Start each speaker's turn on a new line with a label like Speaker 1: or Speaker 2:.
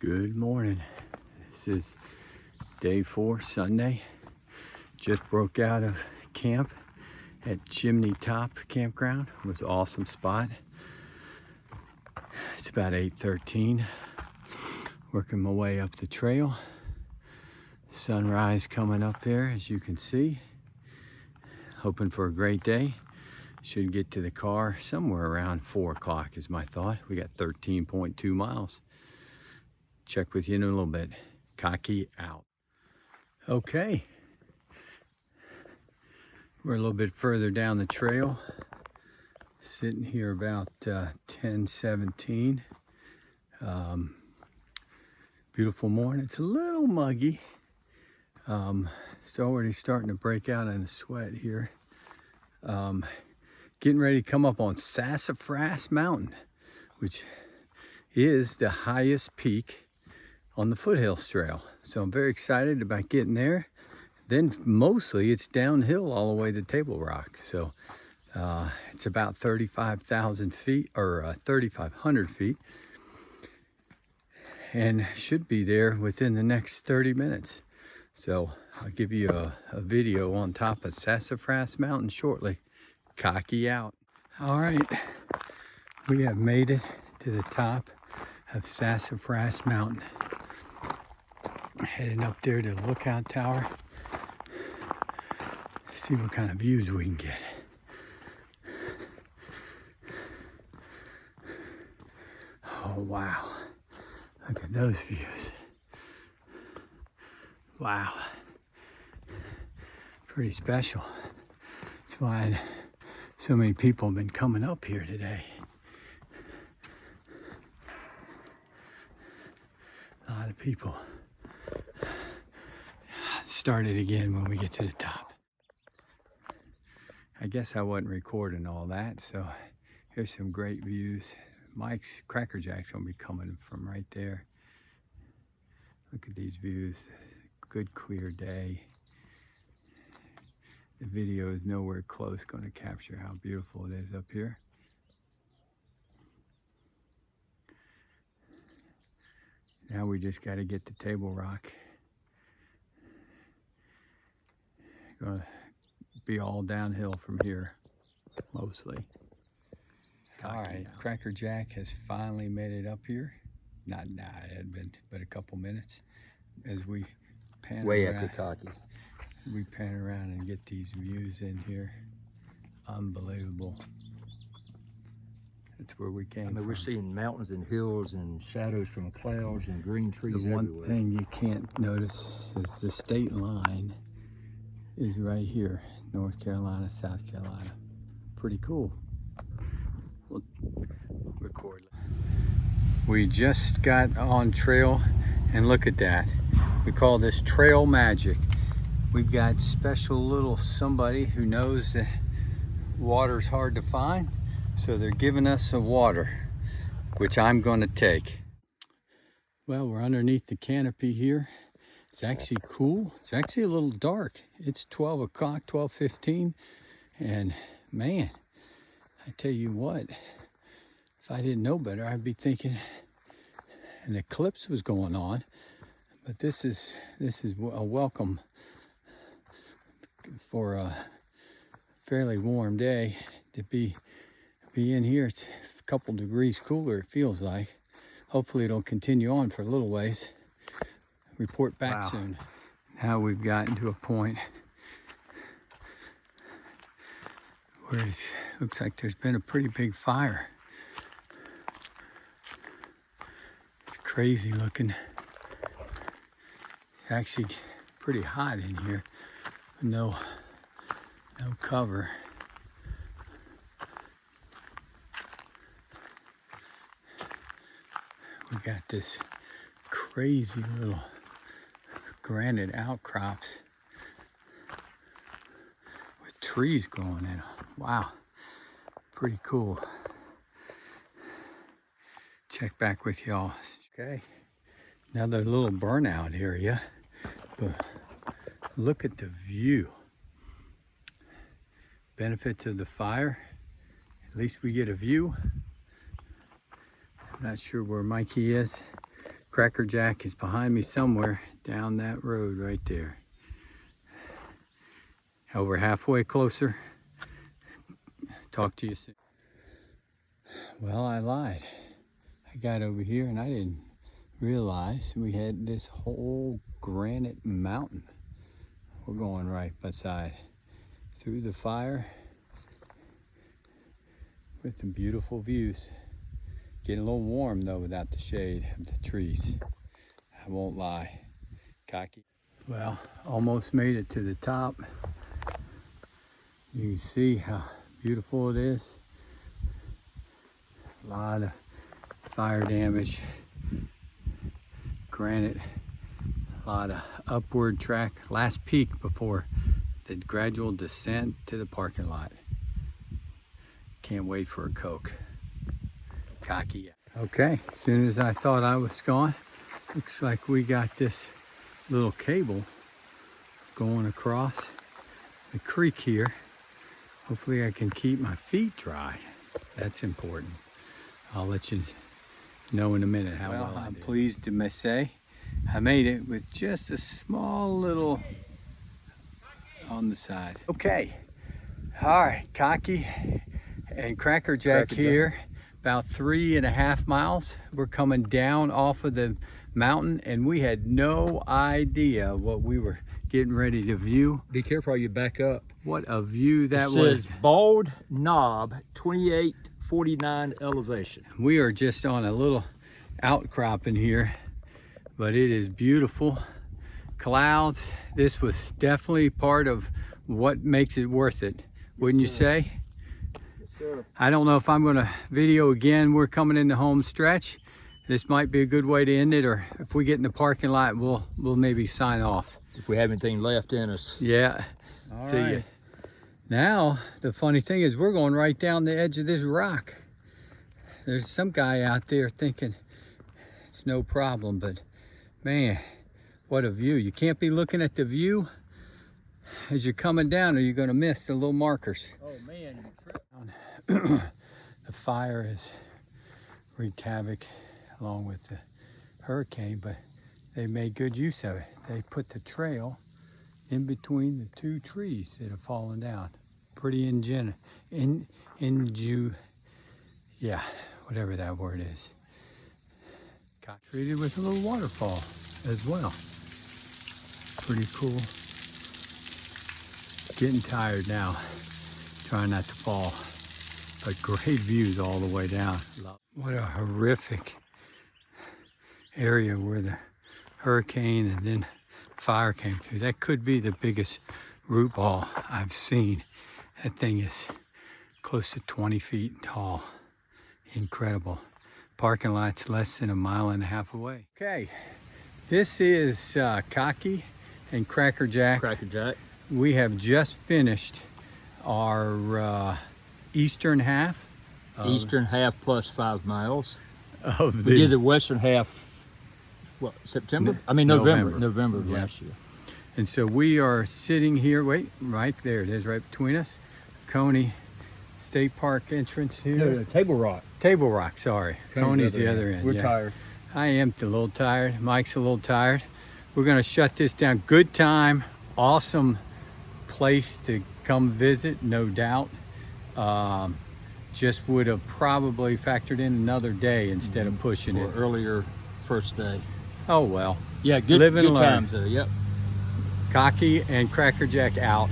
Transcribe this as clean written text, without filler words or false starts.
Speaker 1: Good morning. This is day 4, Sunday. Just broke out of camp at Chimney Top Campground. It was an awesome spot. It's about 8:13. Working my way up the trail. Sunrise coming up there, as you can see. Hoping for a great day. Should get to the car somewhere around 4 o'clock is my thought. We got 13.2 miles. Check with you in a little bit. Cocky out. Okay. We're a little bit further down the trail. Sitting here about 10:17. Beautiful morning. It's a little muggy. It's already starting to break out in a sweat here. Getting ready to come up on Sassafras Mountain, which is the highest peak on the Foothills trail. So I'm very excited about getting there. Then mostly it's downhill all the way to Table Rock. So it's about 35,000 feet or 3,500 feet. And should be there within the next 30 minutes. So I'll give you a video on top of Sassafras Mountain shortly. Cocky out. All right, we have made it to the top of Sassafras Mountain. Heading up there to the lookout tower. See what kind of views we can get. Oh wow, look at those views. Wow, pretty special. That's why so many people have been coming up here today. A lot of people. Start it again when we get to the top. I guess I wasn't recording all that, so here's some great views. Mike's Cracker Jack's gonna be coming from right there. Look at these views. Good clear day. The video is nowhere close going to capture how beautiful it is up here. Now we just got to get to Table Rock. Gonna be all downhill from here, mostly. All right, Cracker Jack has finally made it up here. It had been but a couple minutes as we pan
Speaker 2: way
Speaker 1: around.
Speaker 2: after Cocky.
Speaker 1: We pan around and get these views in here. Unbelievable. That's where we came from.
Speaker 2: We're seeing mountains and hills and shadows from clouds and green trees
Speaker 1: The one
Speaker 2: everywhere.
Speaker 1: thing you can't notice is the state line is right here. North Carolina, South Carolina. Pretty cool. We'll record. We just got on trail and look at that. We call this trail magic. We've got special little somebody who knows that water's hard to find, so they're giving us some water, which I'm going to take. Well, we're underneath the canopy here. It's actually cool. It's actually a little dark. It's 12 o'clock, 12:15, and man, I tell you what, if I didn't know better, I'd be thinking an eclipse was going on. But this is a welcome for a fairly warm day to be in here. It's a couple degrees cooler, it feels like. Hopefully it'll continue on for a little ways. Report back soon. Now we've gotten to a point where it looks like there's been a pretty big fire. It's crazy looking. It's actually pretty hot in here. No cover. We got this crazy little granite outcrops with trees growing in them. Wow, pretty cool. Check back with y'all. Okay, another little burnout area, but look at the view. Benefits of the fire, at least we get a view. I'm not sure where Mikey is. Cracker Jack is behind me somewhere down that road right there. Over halfway closer. Talk to you soon. Well, I lied. I got over here and I didn't realize we had this whole granite mountain. We're going right beside through the fire with the beautiful views. Getting a little warm though without the shade of the trees. I won't lie. Cocky. Well, almost made it to the top. You can see how beautiful it is. A lot of fire damage, granite, a lot of upward track. Last peak before the gradual descent to the parking lot. Can't wait for a Coke. Cocky. Okay, as soon as I thought I was gone, looks like we got this little cable going across the creek here. Hopefully I can keep my feet dry. That's important. I'll let you know in a minute how well I'm pleased to say I made it with just a small little on the side. Okay, all right, Cocky and Cracker Jack here, about 3.5 miles. We're coming down off of the mountain and we had no idea what we were getting ready to view.
Speaker 2: Be careful how you back up.
Speaker 1: What a view that
Speaker 2: was.
Speaker 1: It says
Speaker 2: Bald Knob, 2849 elevation.
Speaker 1: We are just on a little outcropping here, but it is beautiful. Clouds. This was definitely part of what makes it worth it, wouldn't you say?
Speaker 2: Yes, sir.
Speaker 1: I don't know if I'm going to video again. We're coming in the home stretch. This might be a good way to end it, or if we get in the parking lot, we'll maybe sign off.
Speaker 2: If we have anything left in us.
Speaker 1: Yeah. See ya. Now, the funny thing is we're going right down the edge of this rock. There's some guy out there thinking it's no problem, but man, what a view. You can't be looking at the view as you're coming down or you're going to miss the little markers.
Speaker 2: Oh man, you tripped.
Speaker 1: The fire has wreaked havoc along with the hurricane, but they made good use of it. They put the trail in between the two trees that have fallen down. Pretty yeah, whatever that word is. Got treated with a little waterfall as well. Pretty cool. Getting tired now, trying not to fall, but great views all the way down. What a horrific area where the hurricane and then fire came through. That could be the biggest root ball I've seen. That thing is close to 20 feet tall. Incredible. Parking lot's less than 1.5 miles away. Okay, this is Cocky and Cracker Jack.
Speaker 2: Cracker Jack.
Speaker 1: We have just finished our eastern half.
Speaker 2: Eastern half plus 5 miles.
Speaker 1: We
Speaker 2: did the western half. What, September? I mean, November of
Speaker 1: Yeah.
Speaker 2: last year.
Speaker 1: And so we are sitting here, wait, right there it is, right between us. Coney State Park entrance here.
Speaker 2: No, Table Rock.
Speaker 1: Table Rock, sorry. Coney's the other end.
Speaker 2: We're
Speaker 1: yeah.
Speaker 2: tired.
Speaker 1: I am a little tired. Mike's a little tired. We're gonna shut this down. Good time, awesome place to come visit, no doubt. Just would have probably factored in another day instead of pushing
Speaker 2: Or
Speaker 1: it.
Speaker 2: earlier first day.
Speaker 1: Oh well.
Speaker 2: Yeah, good,
Speaker 1: Live and
Speaker 2: good
Speaker 1: learn.
Speaker 2: times though, yep.
Speaker 1: Cocky and Cracker Jack out.